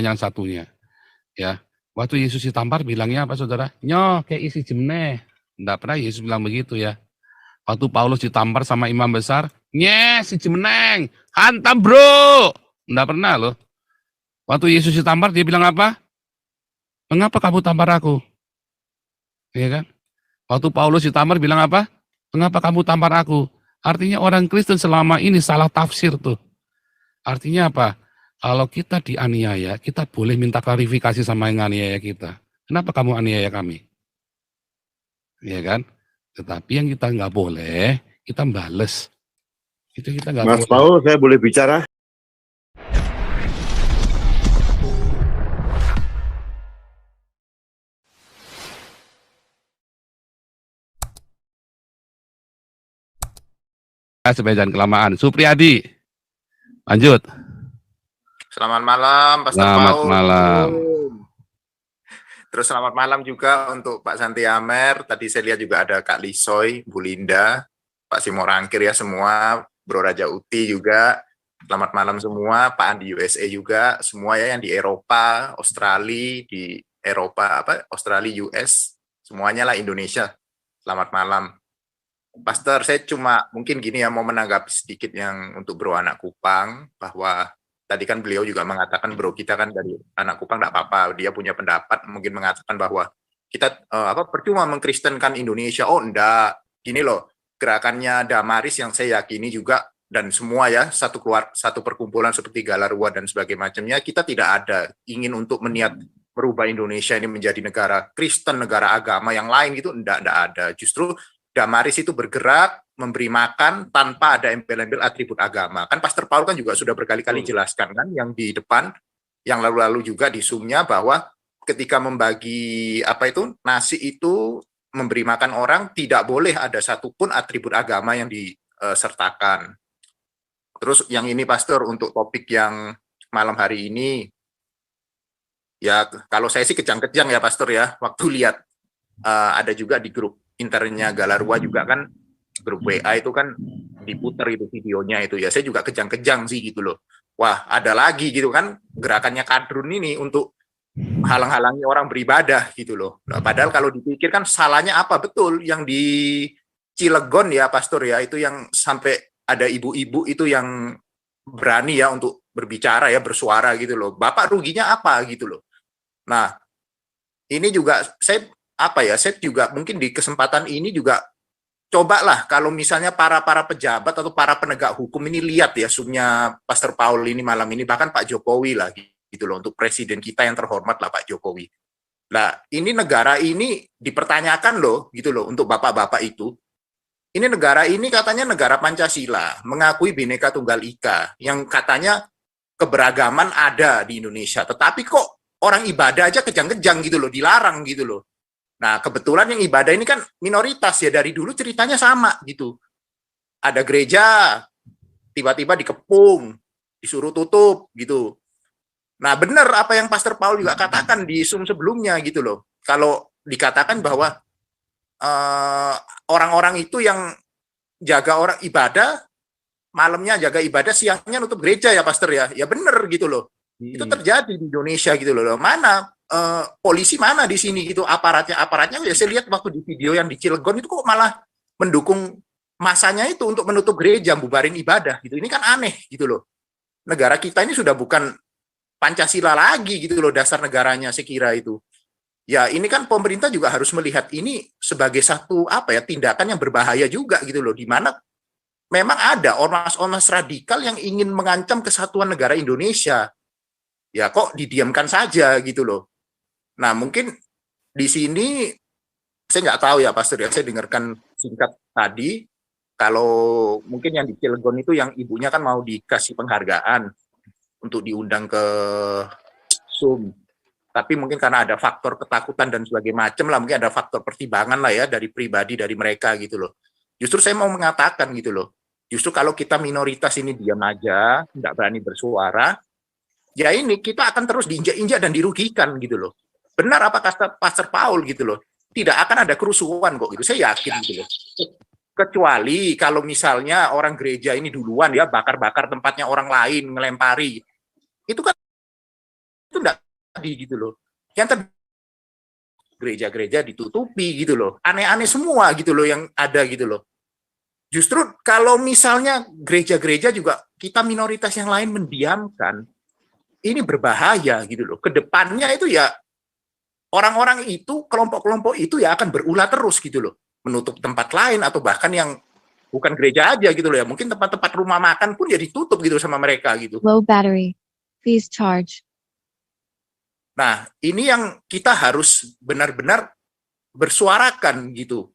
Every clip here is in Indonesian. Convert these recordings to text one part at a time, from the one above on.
yang satunya. Ya, waktu Yesus ditampar bilangnya apa saudara? Nyoh kayak isi jemneh. Enggak pernah Yesus bilang begitu ya. Waktu Paulus ditampar sama imam besar, nye si jemeneng, hantam bro. Enggak pernah loh. Waktu Yesus ditampar dia bilang apa? Mengapa kamu tampar aku? Iya kan? Waktu Paulus ditampar bilang apa? Mengapa kamu tampar aku? Artinya orang Kristen selama ini salah tafsir tuh. Artinya apa? Kalau kita dianiaya, kita boleh minta klarifikasi sama yang aniaya kita. Kenapa kamu aniaya kami? Iya kan? Tetapi yang kita nggak boleh, kita bales. Itu kita nggak Mas boleh. Paul, saya boleh bicara? Supaya jangan kelamaan. Supriyadi, lanjut. Selamat malam, Pastor Selamat Paul. malam. Terus selamat malam juga untuk Pak Santi Amer. Tadi saya lihat juga ada Kak Lisoy, Bu Linda, Pak Simorangkir ya semua, Bro Raja Uti juga. Selamat malam semua, Pak Andi USA juga, semua ya yang di Eropa, Australia, di Eropa Australia, US, semuanya lah Indonesia. Selamat malam. Pastor, saya cuma mungkin gini ya mau menanggapi sedikit yang untuk Bro Anak Kupang, bahwa tadi kan beliau juga mengatakan bro kita kan dari Anak Kupang tidak apa-apa, dia punya pendapat mungkin mengatakan bahwa kita percuma mengkristenkan Indonesia. Oh enggak, gini loh, gerakannya Damaris yang saya yakini juga dan semua ya satu perkumpulan seperti Galarua dan sebagainya macamnya, kita tidak ada ingin untuk meniat merubah Indonesia ini menjadi negara Kristen, negara agama yang lain gitu, enggak ada. Justru Damaris itu bergerak, memberi makan tanpa ada embel-embel atribut agama. Kan Pastor Paul kan juga sudah berkali-kali jelaskan kan yang di depan, yang lalu-lalu juga di Zoom-nya bahwa ketika membagi nasi itu memberi makan orang tidak boleh ada satupun atribut agama yang disertakan. Terus yang ini Pastor untuk topik yang malam hari ini, ya kalau saya sih kejang-kejang ya Pastor ya, waktu lihat ada juga di grup internnya Galarua juga kan, grup WA itu kan diputar itu videonya itu ya, saya juga kejang-kejang sih gitu loh. Wah ada lagi gitu kan gerakannya Kadrun ini untuk halang-halangi orang beribadah gitu loh. Nah, padahal kalau dipikir kan salahnya apa betul yang di Cilegon ya Pastor ya, itu yang sampai ada ibu-ibu itu yang berani ya untuk berbicara ya, bersuara gitu loh. Bapak ruginya apa gitu loh. Nah ini juga saya juga mungkin di kesempatan ini juga cobalah kalau misalnya para pejabat atau para penegak hukum ini lihat ya Zoom-nya Pastor Paul ini malam ini, bahkan Pak Jokowi lah gitu loh, untuk presiden kita yang terhormat lah Pak Jokowi. Nah ini negara ini dipertanyakan loh gitu loh untuk bapak-bapak itu. Ini negara ini katanya negara Pancasila, mengakui Bhinneka Tunggal Ika, yang katanya keberagaman ada di Indonesia, tetapi kok orang ibadah aja kejang-kejang gitu loh, dilarang gitu loh. Nah, kebetulan yang ibadah ini kan minoritas ya, dari dulu ceritanya sama gitu. Ada gereja, tiba-tiba dikepung, disuruh tutup gitu. Nah, benar apa yang Pastor Paul juga katakan di Zoom sebelumnya gitu loh. Kalau dikatakan bahwa orang-orang itu yang jaga orang ibadah, malamnya jaga ibadah, siangnya nutup gereja ya Pastor ya. Ya benar gitu loh. Itu terjadi di Indonesia gitu loh. Mana polisi mana di sini gitu, aparatnya ya saya lihat waktu di video yang di Cilegon itu kok malah mendukung masanya itu untuk menutup gereja, bubarin ibadah gitu. Ini kan aneh gitu loh. Negara kita ini sudah bukan Pancasila lagi gitu loh dasar negaranya, saya kira itu. Ya ini kan pemerintah juga harus melihat ini sebagai satu tindakan yang berbahaya juga gitu loh, di mana memang ada ormas-ormas radikal yang ingin mengancam kesatuan negara Indonesia. Ya kok didiamkan saja gitu loh. Nah mungkin di sini saya nggak tahu ya Pastor ya, saya dengarkan singkat tadi kalau mungkin yang di Cilegon itu yang ibunya kan mau dikasih penghargaan untuk diundang ke Zoom, tapi mungkin karena ada faktor ketakutan dan sebagainya macam lah, mungkin ada faktor pertimbangan lah ya dari pribadi dari mereka gitu loh. Justru saya mau mengatakan gitu loh, justru kalau kita minoritas ini diam aja, nggak berani bersuara, ya ini kita akan terus diinjak-injak dan dirugikan gitu loh. Benar apa kata Pastor Paul gitu loh, tidak akan ada kerusuhan kok gitu, saya yakin gitu loh. Kecuali kalau misalnya orang gereja ini duluan ya bakar-bakar tempatnya orang lain, ngelempari, itu kan enggak gitu loh. Yang gereja-gereja ditutupi gitu loh. Aneh-aneh semua gitu loh yang ada gitu loh. Justru kalau misalnya gereja-gereja juga kita minoritas yang lain mendiamkan, ini berbahaya gitu loh. Kedepannya itu ya orang-orang itu, kelompok-kelompok itu ya akan berulah terus gitu loh. Menutup tempat lain atau bahkan yang bukan gereja aja gitu loh ya. Mungkin tempat-tempat rumah makan pun ya ditutup gitu sama mereka gitu. Low battery. Please charge. Nah, ini yang kita harus benar-benar bersuarakan gitu.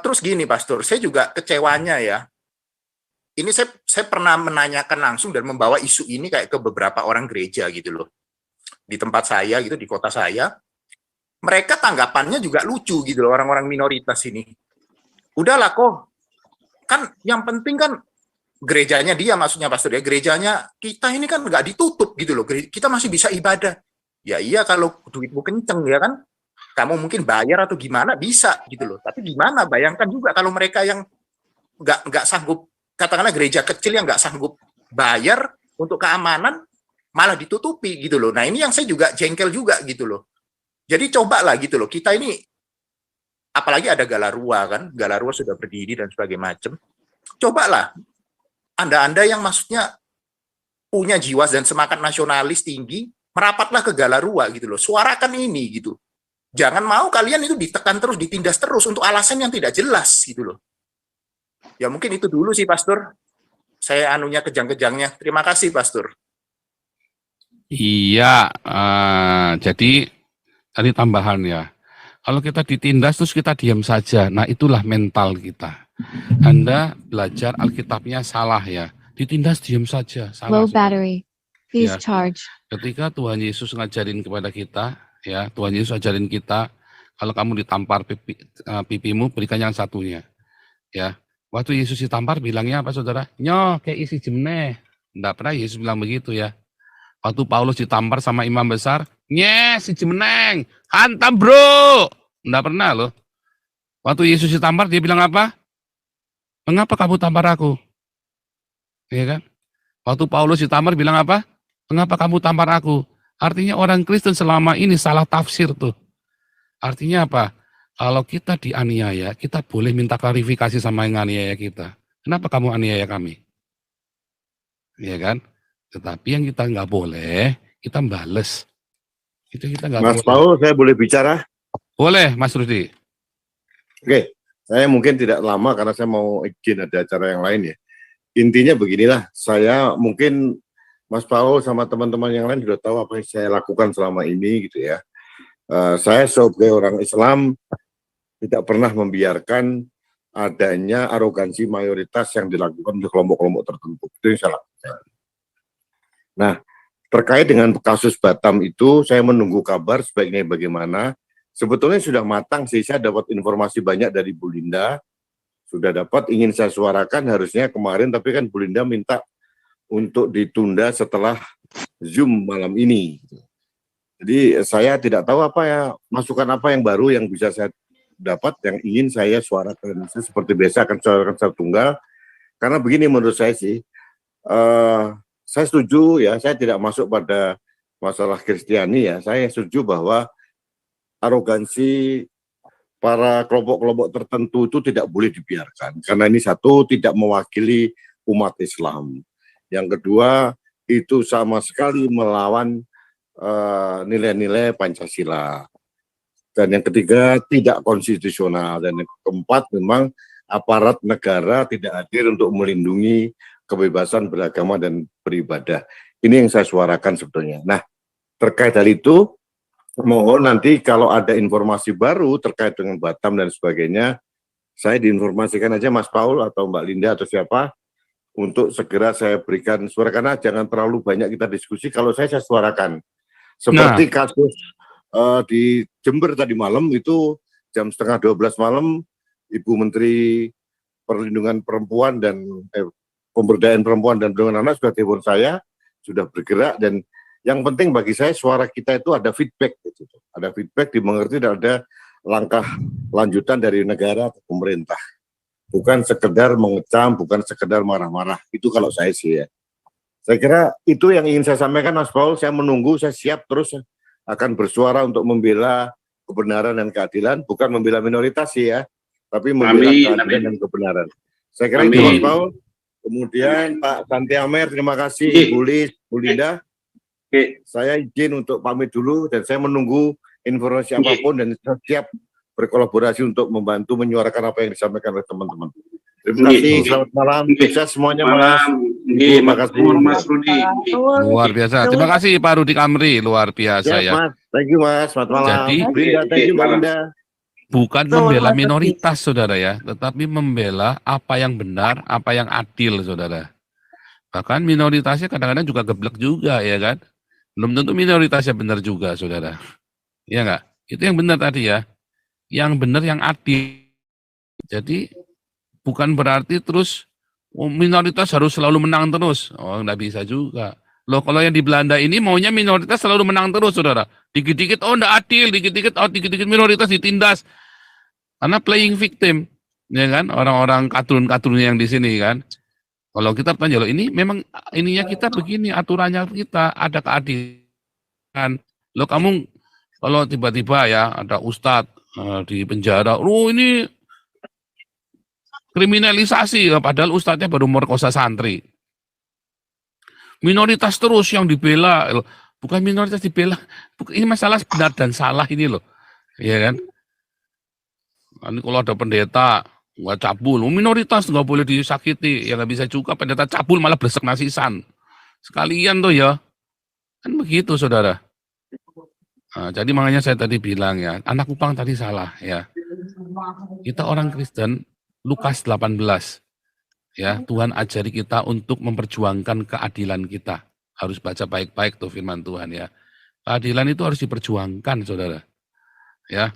Terus gini, Pastor, saya juga kecewanya ya. Ini saya pernah menanyakan langsung dan membawa isu ini kayak ke beberapa orang gereja gitu loh. Di tempat saya gitu, di kota saya. Mereka tanggapannya juga lucu gitu loh, orang-orang minoritas ini. Udahlah kok, kan yang penting kan gerejanya dia, maksudnya Pastor ya, gerejanya kita ini kan nggak ditutup gitu loh, kita masih bisa ibadah. Ya iya kalau duitmu kenceng ya kan, kamu mungkin bayar atau gimana bisa gitu loh. Tapi gimana, bayangkan juga kalau mereka yang nggak sanggup, katakanlah gereja kecil yang nggak sanggup bayar untuk keamanan, malah ditutupi gitu loh. Nah ini yang saya juga jengkel juga gitu loh. Jadi cobalah gitu loh, kita ini, apalagi ada Galarua kan, Galarua sudah berdiri dan sebagainya macam. Cobalah, Anda yang maksudnya punya jiwa dan semangat nasionalis tinggi, merapatlah ke Galarua gitu loh, suarakan ini gitu. Jangan mau kalian itu ditekan terus, ditindas terus untuk alasan yang tidak jelas gitu loh. Ya mungkin itu dulu sih Pastor. Saya anunya kejang-kejangnya. Terima kasih Pastor. Iya, jadi tadi tambahan ya. Kalau kita ditindas terus kita diam saja, nah itulah mental kita. Anda belajar Alkitabnya salah ya. Ditindas diam saja, salah. Low battery. Please Ya. charge. Ketika Tuhan Yesus ngajarin kepada kita, ya Tuhan Yesus ajarin kita, kalau kamu ditampar pipimu, berikan yang satunya. Ya, waktu Yesus ditampar bilangnya apa saudara? Nyoh, kayak isi jemneh. Enggak pernah Yesus bilang begitu ya. Waktu Paulus ditampar sama imam besar, si jemeneng, hantam bro. Enggak pernah loh. Waktu Yesus ditampar dia bilang apa? Mengapa kamu tampar aku? Ya kan? Waktu Paulus ditampar bilang apa? Mengapa kamu tampar aku? Artinya orang Kristen selama ini salah tafsir tuh. Artinya apa? Kalau kita dianiaya, kita boleh minta klarifikasi sama yang aniaya kita. Kenapa kamu aniaya kami? Ya kan? Tetapi yang kita nggak boleh, kita bales. Itu kita nggak boleh. Mas Paul, saya boleh bicara? Boleh, Mas Rudi. Oke, saya mungkin tidak lama karena saya mau izin ada acara yang lain ya. Intinya beginilah, saya mungkin Mas Paul sama teman-teman yang lain sudah tahu apa yang saya lakukan selama ini gitu ya. Saya sebagai orang Islam tidak pernah membiarkan adanya arogansi mayoritas yang dilakukan oleh kelompok-kelompok tertentu. Itu yang saya lakukan. Nah, terkait dengan kasus Batam itu, saya menunggu kabar sebaiknya bagaimana. Sebetulnya sudah matang sih, saya dapat informasi banyak dari Bu Linda, sudah dapat, ingin saya suarakan harusnya kemarin, tapi kan Bu Linda minta untuk ditunda setelah Zoom malam ini. Jadi saya tidak tahu apa ya, masukan apa yang baru yang bisa saya dapat, yang ingin saya suarakan. Saya seperti biasa akan suarakan secara tunggal, karena begini menurut saya sih, saya setuju ya, saya tidak masuk pada masalah Kristiani ya, saya setuju bahwa arogansi para kelompok-kelompok tertentu itu tidak boleh dibiarkan. Karena ini satu, tidak mewakili umat Islam. Yang kedua, itu sama sekali melawan nilai-nilai Pancasila. Dan yang ketiga, tidak konstitusional. Dan yang keempat, memang aparat negara tidak hadir untuk melindungi kebebasan beragama dan beribadah. Ini yang saya suarakan sebetulnya. Nah, terkait hal itu, mohon nanti kalau ada informasi baru terkait dengan Batam dan sebagainya, saya diinformasikan aja Mas Paul atau Mbak Linda atau siapa, untuk segera saya berikan suara, karena jangan terlalu banyak kita diskusi, kalau saya suarakan. Seperti kasus di Jember tadi malam, itu jam 11:30 malam, Ibu Menteri Perlindungan Perempuan dan Pemberdayaan Perempuan dan Perlindungan Anak sudah telepon saya, sudah bergerak, dan yang penting bagi saya suara kita itu ada feedback, gitu. Ada feedback, dimengerti, dan ada langkah lanjutan dari negara atau pemerintah. Bukan sekedar mengecam, bukan sekedar marah-marah. Itu kalau saya sih ya. Saya kira itu yang ingin saya sampaikan, Mas Paul. Saya menunggu, saya siap terus akan bersuara untuk membela kebenaran dan keadilan, bukan membela minoritas sih ya, tapi membela keadilan dan kebenaran. Saya kira itu, Mas Paul. Kemudian Pak Santi Amer, terima kasih, Bu Lis, Bu Linda. Saya izin untuk pamit dulu dan saya menunggu informasi apapun dan saya siap berkolaborasi untuk membantu menyuarakan apa yang disampaikan oleh teman-teman. Terima kasih, selamat malam, sukses semuanya, Mas. Terima kasih, Mas Rudi. Luar biasa. Terima kasih Pak Rudi Kamri, luar biasa ya. Mas. Thank you, Mas. Selamat malam. Jadi, Linda, thank you, Mbak Linda. Bukan membela minoritas, saudara ya, tetapi membela apa yang benar, apa yang adil, saudara. Bahkan minoritasnya kadang-kadang juga geblek juga, ya kan? Belum tentu minoritasnya benar juga, saudara. Iya enggak? Itu yang benar tadi ya. Yang benar, yang adil. Jadi, bukan berarti terus minoritas harus selalu menang terus. Oh, enggak bisa juga. Loh, kalau yang di Belanda ini maunya minoritas selalu menang terus, saudara. Dikit-dikit, oh enggak adil, dikit-dikit minoritas ditindas. Karena playing victim, ya kan? Orang-orang katun-katun yang di sini kan. Kalau kita tanya, loh ini memang ininya kita begini, aturannya kita, ada keadilan. Loh kamu, kalau tiba-tiba ya ada ustadz di penjara, oh ini kriminalisasi, padahal ustadznya baru merkosa santri. Minoritas terus yang dibela, bukan minoritas dibela, ini masalah benar dan salah ini loh, ya kan? Ini kalau ada pendeta nggak cabul, minoritas nggak boleh disakiti, ya nggak bisa juga pendeta cabul malah blesek nasisan, sekalian tuh ya, kan begitu saudara. Nah, jadi makanya saya tadi bilang ya, anak upang tadi salah ya. Kita orang Kristen, Lukas 18. Ya, Tuhan ajari kita untuk memperjuangkan keadilan kita. Harus baca baik-baik tuh firman Tuhan ya. Keadilan itu harus diperjuangkan, saudara. Ya,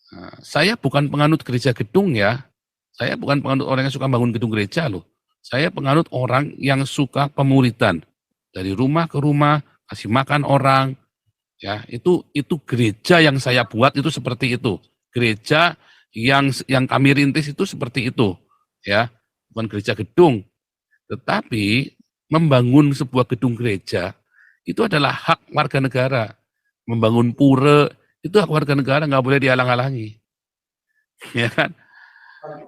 nah, saya bukan penganut gereja gedung ya. Saya bukan penganut orang yang suka bangun gedung gereja loh. Saya penganut orang yang suka pemuridan. Dari rumah ke rumah, kasih makan orang. Ya, itu gereja yang saya buat itu seperti itu. Gereja yang kami rintis itu seperti itu. Ya. Bukan gereja gedung, tetapi membangun sebuah gedung gereja itu adalah hak warga negara. Membangun pura itu hak warga negara, nggak boleh dihalang-halangi, ya kan?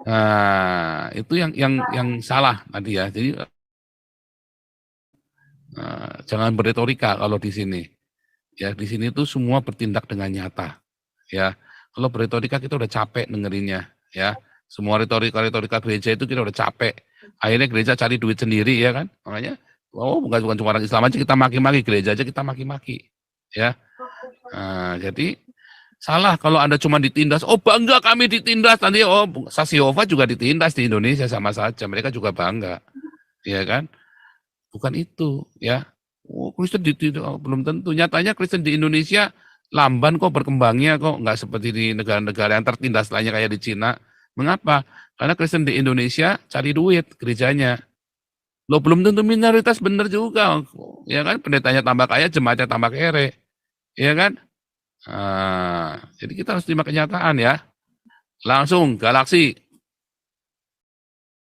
Nah, itu yang salah tadi ya. Jadi jangan berretorika kalau di sini. Ya di sini itu semua bertindak dengan nyata. Ya, kalau berretorika kita udah capek dengerinnya. Ya. Semua retorika gereja itu kita udah capek. Akhirnya gereja cari duit sendiri ya kan. Makanya, bukan cuma orang Islam aja kita maki-maki, gereja aja kita maki-maki. Ya. Nah, jadi salah kalau Anda cuma ditindas, oh bangga kami ditindas. Nanti Saksi Yehova juga ditindas di Indonesia sama saja. Mereka juga bangga. Ya kan. Bukan itu ya. Oh Kristen ditindas, belum tentu. Nyatanya Kristen di Indonesia lamban kok berkembangnya kok. Nggak seperti di negara-negara yang tertindas lainnya kayak di Cina. Mengapa? Karena Kristen di Indonesia cari duit gerejanya. Lo belum tentu minoritas benar juga. Ya kan? Pendetanya tambah kaya, jemaatnya tambah kere. Ya kan? Jadi kita harus terima kenyataan ya. Langsung Galaksi